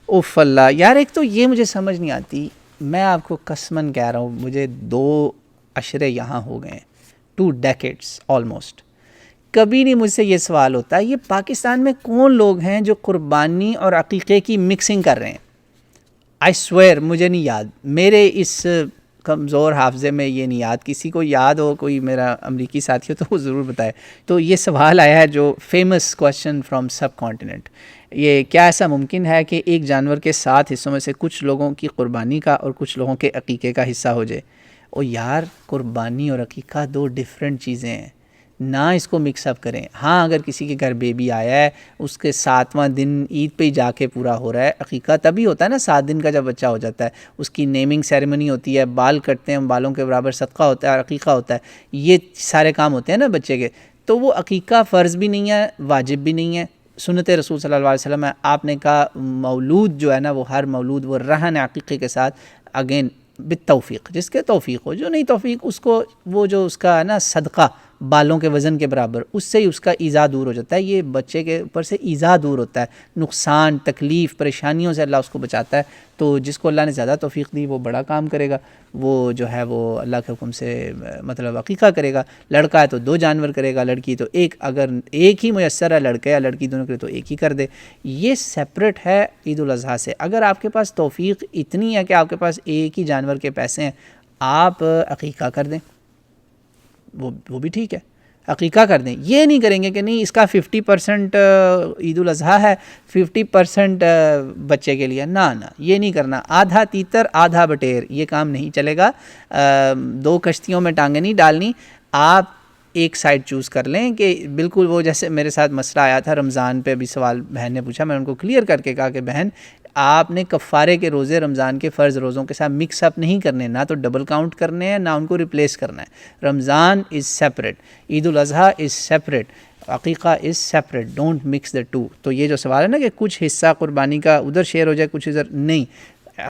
اوف اللہ یار، ایک تو یہ مجھے سمجھ نہیں آتی. میں آپ کو قسماً کہہ رہا ہوں، مجھے 2 عشرے یہاں ہو گئے ہیں، 2 decades آلموسٹ. کبھی نہیں مجھ سے یہ سوال ہوتا یہ پاکستان میں کون لوگ ہیں جو قربانی اور عقیقے کی مکسنگ کر رہے ہیں. آئی سویئر مجھے نہیں یاد، میرے اس کمزور حافظے میں یہ نہیں یاد. کسی کو یاد ہو، کوئی میرا امریکی ساتھی ہو تو وہ ضرور بتائے. تو یہ سوال آیا ہے جو famous question from sub continent, یہ کیا ایسا ممکن ہے کہ ایک جانور کے 7 حصوں میں سے کچھ لوگوں کی قربانی کا اور کچھ لوگوں کے عقیقے کا حصہ ہو جائے؟ او یار، قربانی اور عقیقہ 2 ڈیفرنٹ چیزیں ہیں، نہ اس کو مکس اپ کریں. ہاں اگر کسی کے گھر بیبی آیا ہے، اس کے 7واں دن عید پہ ہی جا کے پورا ہو رہا ہے. عقیقہ تبھی ہوتا ہے نا 7 دن کا جب بچہ ہو جاتا ہے، اس کی نیمنگ سیریمنی ہوتی ہے، بال کٹتے ہیں، بالوں کے برابر صدقہ ہوتا ہے اور عقیقہ ہوتا ہے. یہ سارے کام ہوتے ہیں نا بچے کے. تو وہ عقیقہ فرض بھی نہیں ہے، واجب بھی نہیں ہے، سنت رسول صلی اللہ علیہ وسلم ہے. آپ نے کہا مولود جو ہے نا، وہ ہر مولود وہ رہن عقیقے کے ساتھ، اگین بالتوفیق، جس کے توفیق ہو، جو نہیں توفیق اس کو وہ جو اس کا ہے نا صدقہ بالوں کے وزن کے برابر، اس سے ہی اس کا ایذا دور ہو جاتا ہے. یہ بچے کے اوپر سے ایذا دور ہوتا ہے، نقصان، تکلیف، پریشانیوں سے اللہ اس کو بچاتا ہے. تو جس کو اللہ نے زیادہ توفیق دی وہ بڑا کام کرے گا، وہ جو ہے وہ اللہ کے حکم سے مطلب عقیقہ کرے گا. لڑکا ہے تو 2 جانور کرے گا، لڑکی تو ایک، اگر ایک ہی میسر ہے لڑکے یا لڑکی دونوں کے تو ایک ہی کر دے. یہ سیپریٹ ہے عید الاضحیٰ سے. اگر آپ کے پاس توفیق اتنی ہے کہ آپ کے پاس ایک ہی جانور کے پیسے ہیں، آپ عقیقہ کر دیں، وہ بھی ٹھیک ہے، عقیقہ کر دیں. یہ نہیں کریں گے کہ نہیں اس کا 50% عید الاضحیٰ ہے، 50% بچے کے لیے. نہ یہ نہیں کرنا. آدھا تیتر آدھا بٹیر، یہ کام نہیں چلے گا. 2 کشتیوں میں ٹانگیں نہیں ڈالنی. آپ ایک سائڈ چوز کر لیں کہ بالکل وہ جیسے میرے ساتھ مسئلہ آیا تھا رمضان پہ، ابھی سوال بہن نے پوچھا، میں نے ان کو کلیئر کر کے کہا کہ بہن آپ نے کفارے کے روزے رمضان کے فرض روزوں کے ساتھ مکس اپ نہیں کرنے، نہ تو ڈبل کاؤنٹ کرنے ہیں، نہ ان کو ریپلیس کرنا ہے. Ramzan is separate, Eid al Adha is separate, عقیقہ is separate. Don't mix the two. تو یہ جو سوال ہے نا کہ کچھ حصہ قربانی کا ادھر شیئر ہو جائے کچھ ادھر، نہیں.